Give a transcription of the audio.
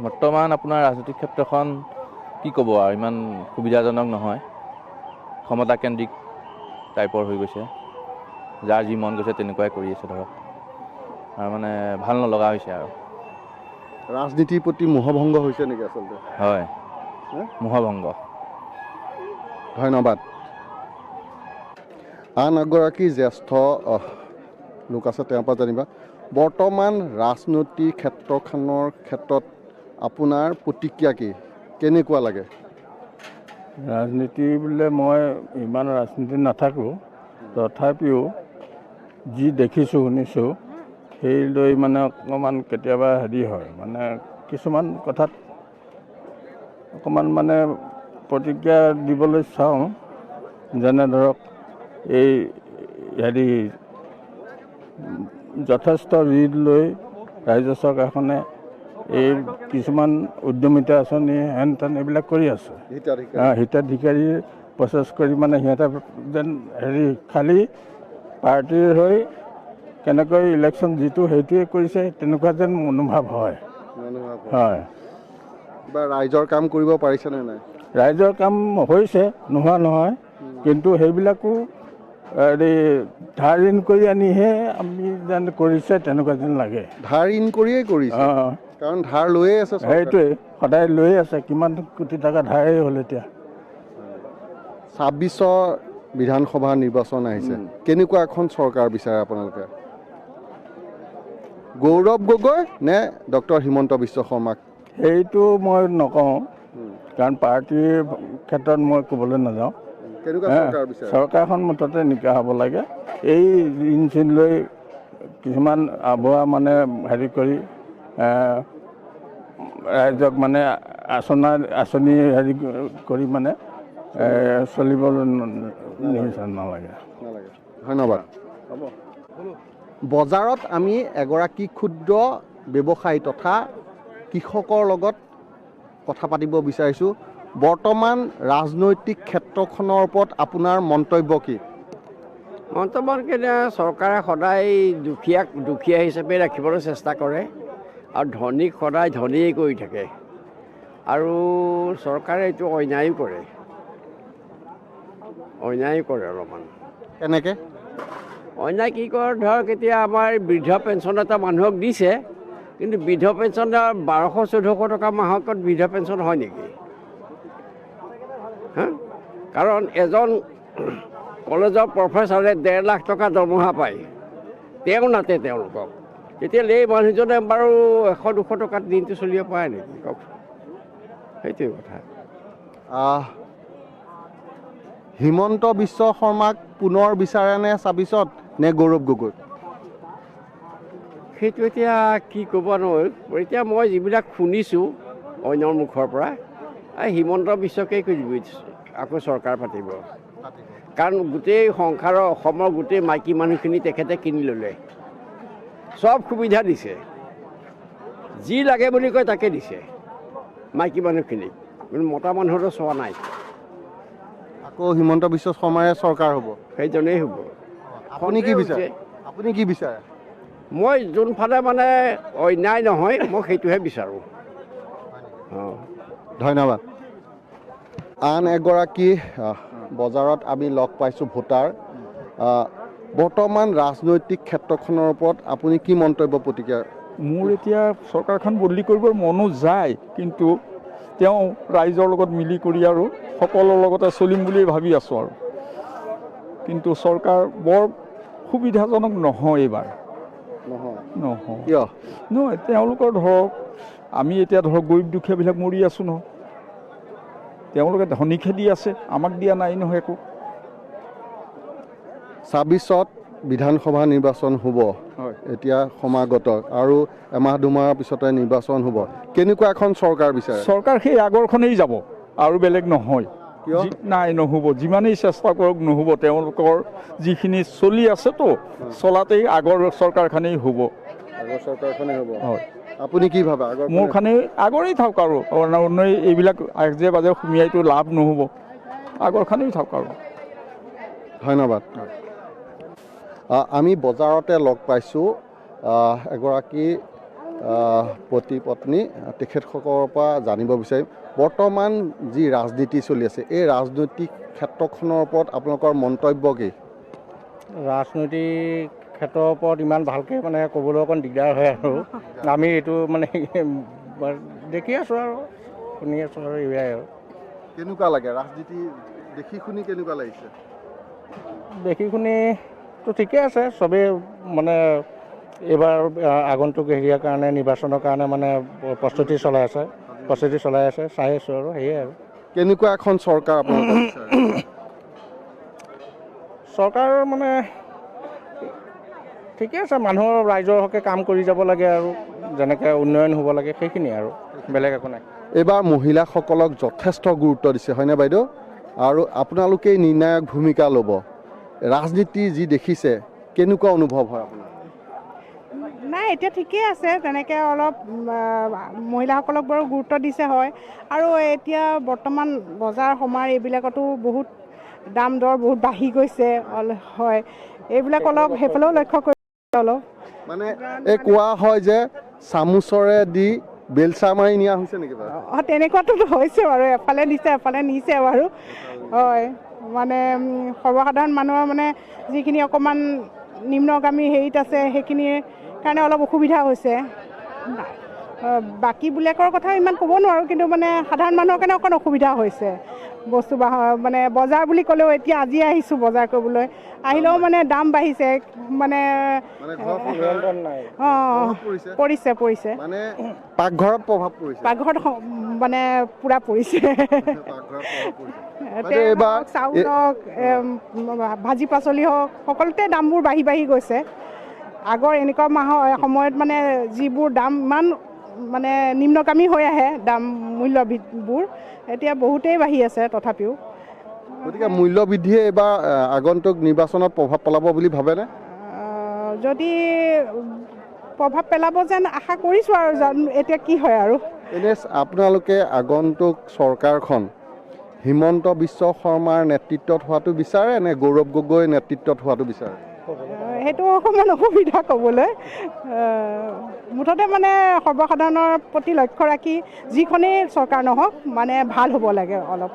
বৰ্তমান আপোনাৰ ৰাজনৈতিক ক্ষেত্ৰখন কি ক'ব আৰু ইমান সুবিধাজনক নহয়, ক্ষমতাকেন্দ্ৰিক টাইপৰ হৈ গৈছে, যাৰ যি মন গৈছে তেনেকুৱাই কৰি আছে ধৰক, আৰু মানে ভাল নলগা হৈছে আৰু। ৰাজনীতিৰ প্ৰতি মোহভংগ হৈছে নেকি আচলতে? হয়, মোহভংগ। ধন্যবাদ। আন এগৰাকী জ্যেষ্ঠ লোক আছে, তেওঁৰ পৰা জানিবা। বৰ্তমান ৰাজনৈতিক ক্ষেত্ৰখনৰ ক্ষেত্ৰত আপোনাৰ প্ৰতিক্ৰিয়া কি, কেনেকুৱা লাগে? ৰাজনীতি বোলে মই ইমান ৰাজনীতি নাথাকোঁ, তথাপিও যি দেখিছোঁ শুনিছোঁ সেই লৈ মানে অকণমান কেতিয়াবা হেৰি হয়, মানে কিছুমান কথাত অকণমান মানে প্ৰতিক্ৰিয়া দিবলৈ চাওঁ। যেনে ধৰক এই হেৰি যথেষ্ট ঋণ লৈ ৰাজ্য চৰকাৰখনে এই কিছুমান উদ্যমিতা আঁচনি হেন তেন এইবিলাক কৰি আছে, হিতাধিকাৰী প্ৰচেছ কৰি মানে সিহঁতে যেন হেৰি খালী পাৰ্টীৰ হৈ কেনেকৈ ইলেকশ্যন যিটো সেইটোৱে কৰিছে তেনেকুৱা যেন মনোভাৱ হয়। হয়, কিবা ৰাইজৰ কাম কৰিব পাৰিছেনে নাই? ৰাইজৰ কাম হৈছে, নোহোৱা নহয়, কিন্তু সেইবিলাকো হেৰি ধাৰ ঋণ কৰি আনিহে আমি যেন কৰিছে তেনেকুৱা যেন লাগে। ধাৰ ঋণ কৰিয়েই কৰিছে, কাৰণ ধাৰ লৈয়ে আছে চৰকাৰে। সেইটোৱে সদায় লৈ আছে, কিমান কোটি টকা ধাৰেই হ'ল এতিয়া। 26 বিধানসভা নিৰ্বাচন আহিছে, কেনেকুৱা এখন চৰকাৰ বিচাৰে আপোনালোকে? গৌৰৱ গগৈ নে ডক্টৰ হিমন্ত বিশ্ব শৰ্মাক? সেইটো মই নকওঁ, কাৰণ পাৰ্টীৰ ক্ষেত্ৰত মই ক'বলৈ নাযাওঁ। চৰকাৰখন মুঠতে নিকা হ'ব লাগে। এই ঋণ চিন লৈ কিছুমান আভুৱা মানে হেৰি কৰি ৰাইজক মানে আঁচনি হেৰি কৰি মানে চলিবলৈ নালাগে। ধন্যবাদ। বজাৰত আমি এগৰাকী ক্ষুদ্ৰ ব্যৱসায়ী তথা কৃষকৰ লগত কথা পাতিব বিচাৰিছোঁ। বৰ্তমান ৰাজনৈতিক ক্ষেত্ৰখনৰ ওপৰত আপোনাৰ মন্তব্য কি? মন্তব্য চৰকাৰে সদায় দুখীয়া হিচাপে ৰাখিবলৈ চেষ্টা কৰে, আৰু ধনীক সদায় ধনীয়ে কৰি থাকে, আৰু চৰকাৰে এইটো অন্যায়ো কৰে অলপমান। কেনেকৈ অন্যায় কি কৰে? ধৰক এতিয়া আমাৰ বৃদ্ধ পেঞ্চন এটা মানুহক দিছে, কিন্তু বৃদ্ধ পেঞ্চন 1200-1400 টকা মাহত বৃদ্ধ পেঞ্চন হয় নেকি? হা, কাৰণ এজন কলেজৰ প্ৰফেচাৰে 1.5 লাখ টকা দৰমহা পায়, তেওঁ নাতে তেওঁলোকক, তেতিয়াহ'লে এই মানুহজনে বাৰু 100-200 টকাত দিনটো চলিব পাৰে নেকি কওকচোন? সেইটোৱে কথা। হিমন্ত বিশ্ব শৰ্মাক পুনৰ বিচাৰেনে 26ত, নে গৌৰৱ গগৈ? সেইটো এতিয়া কি ক'ব নোৱাৰোঁ। এতিয়া মই যিবিলাক শুনিছোঁ অন্যৰ মুখৰ পৰা, হিমন্ত বিশ্বকেই আকৌ চৰকাৰ পাতিব, কাৰণ গোটেই সংসাৰৰ অসমৰ গোটেই মাইকী মানুহখিনি তেখেতে কিনি ল'লে, চব সুবিধা দিছে, যি লাগে বুলি কয় তাকে দিছে মাইকী মানুহখিনিক, কিন্তু মতা মানুহতো চোৱা নাই। আকৌ হিমন্ত বিশ্ব শৰ্মাৰে চৰকাৰ হ'ব? সেইজনেই হ'ব। আপুনি কি বিচাৰে? মই যোনফালে মানে অন্যায় নহয়, মই সেইটোহে বিচাৰোঁ। ধন্যবাদ। আন এগৰাকী বজাৰত আমি লগ পাইছোঁ ভোটাৰ। বৰ্তমান ৰাজনৈতিক ক্ষেত্ৰখনৰ ওপৰত আপুনি কি মন্তব্য প্ৰতিক্ৰিয়া? মোৰ এতিয়া চৰকাৰখন বদলি কৰিবৰ মনো যায়, কিন্তু তেওঁ ৰাইজৰ লগত মিলি কৰি আৰু সকলোৰ লগতে চলিম বুলি ভাবি আছোঁ আৰু, কিন্তু চৰকাৰ বৰ সুবিধাজনক নহয় এইবাৰ। নহয় তেওঁলোকৰ ধৰক আমি এতিয়া ধৰক গৰীব দুখীয়াবিলাক মৰি আছোঁ নহয়, তেওঁলোকে ধনীকহে দি আছে, আমাক দিয়া নাই নহয় একো। 26ত বিধানসভা নিৰ্বাচন হ'ব, এতিয়া সমাগত, আৰু এমাহ দুমাহৰ পিছতে নিৰ্বাচন হ'ব, কেনেকুৱা এখন চৰকাৰ বিচাৰে? চৰকাৰ সেই আগৰখনেই যাব, আৰু বেলেগ নহয়। নাই, নহ'ব, যিমানেই চেষ্টা কৰক নহ'ব, তেওঁলোকৰ যিখিনি চলি আছেতো চলাতেই আগৰ চৰকাৰখনেই হ'ব। হয়, আপুনি কি ভাবে? মোৰ খানে আগৰেই থাকক, আৰু এইবিলাক আজে বাজে সুমিয়াইতো লাভ নহ'ব, আগৰখনেই থাকক আৰু। ধন্যবাদ। আমি বজাৰতে লগ পাইছোঁ এগৰাকী পতি পত্নী তেখেতসকলৰ পৰা জানিব বিচাৰিম বৰ্তমান যি ৰাজনীতি চলি আছে এই ৰাজনৈতিক ক্ষেত্ৰখনৰ ওপৰত আপোনালোকৰ মন্তব্য কি ৰাজনৈতিক ক্ষেত্ৰৰ ওপৰত ইমান ভালকৈ মানে ক'বলৈ অকণ দিগদাৰ হয় আৰু আমি এইটো মানে দেখি আছোঁ আৰু শুনি আছোঁ আৰু এইয়াই আৰু কেনেকুৱা লাগে ৰাজনীতি দেখি শুনি কেনেকুৱা লাগিছে দেখি শুনিতো ঠিকে আছে চবেই মানে এইবাৰ আগন্তুক হেৰিয়াৰ কাৰণে নিৰ্বাচনৰ কাৰণে মানে প্ৰস্তুতি চলাই আছে চাই আছোঁ আৰু সেয়াই আৰু কেনেকুৱা এখন চৰকাৰ আপোনালোকে বিচাৰে চৰকাৰ মানে ঠিকে আছে মানুহৰ ৰাইজৰ হকে কাম কৰি যাব লাগে আৰু যেনেকৈ উন্নয়ন হ'ব লাগে সেইখিনিয়ে আৰু বেলেগ একো নাই এইবাৰ মহিলাসকলক যথেষ্ট গুৰুত্ব দিছে হয়নে বাইদেউ আৰু আপোনালোকেই নিৰ্ণায়ক ভূমিকা ল'ব ৰাজনীতি যি দেখিছে কেনেকুৱা অনুভৱ হয় আপোনাৰ নাই এতিয়া ঠিকেই আছে তেনেকৈ অলপ মহিলাসকলক বাৰু গুৰুত্ব দিছে হয় আৰু এতিয়া বৰ্তমান বজাৰ সমাৰ এইবিলাকতো বহুত দাম দৰ বহুত বাঢ়ি গৈছে হয় এইবিলাক অলপ সেইফালেও লক্ষ্য কৰিছে অলপ মানে এই কোৱা হয় যে চামুচৰে দি বেলচা মাৰি নিয়া হৈছে নেকি বাৰু তেনেকুৱাতো হৈছে বাৰু এফালে নিছে বাৰু হয় মানে সৰ্বসাধাৰণ মানুহৰ মানে যিখিনি অকণমান নিম্নগামী হেৰিত আছে সেইখিনিৰ কাৰণে অলপ অসুবিধা হৈছে বাকীবিলাকৰ কথা ইমান ক'ব নোৱাৰোঁ কিন্তু মানে সাধাৰণ মানুহৰ কাৰণে অকণ অসুবিধা হৈছে বস্তু মানে বজাৰ বুলি ক'লেও এতিয়া আজি আহিছোঁ বজাৰ কৰিবলৈ আহিলেও মানে দাম বাঢ়িছে মানে পৰিছে মানে পাকঘৰত প্ৰভাৱ পৰিছে পাকঘৰত মানে পূৰা পৰিছে চাউল হওক ভাজি পাচলি হওক সকলোতে দামবোৰ বাঢ়ি গৈছে আগৰ এনেকুৱা মাহৰ সময়ত মানে যিবোৰ দাম ইমান মানে নিম্নগামী হৈ আহে দাম মূল্যবোৰ এতিয়া বহুতেই বাঢ়ি আছে তথাপিও গতিকে মূল্য বৃদ্ধিয়ে এইবাৰ আগন্তুক নিৰ্বাচনত প্ৰভাৱ পেলাব বুলি ভাবেনে যদি প্ৰভাৱ পেলাব যেন আশা কৰিছোঁ আৰু এতিয়া কি হয় আৰু এনে আপোনালোকে আগন্তুক চৰকাৰখন হিমন্ত বিশ্ব শৰ্মাৰ নেতৃত্বত হোৱাটো বিচাৰে নে গৌৰৱ গগৈৰ নেতৃত্বত হোৱাটো বিচাৰে সেইটো অকণমান অসুবিধা ক'বলৈ মুঠতে মানে সৰ্বসাধাৰণৰ প্ৰতি লক্ষ্য ৰাখি যিখনেই চৰকাৰ নহওক মানে ভাল হ'ব লাগে অলপ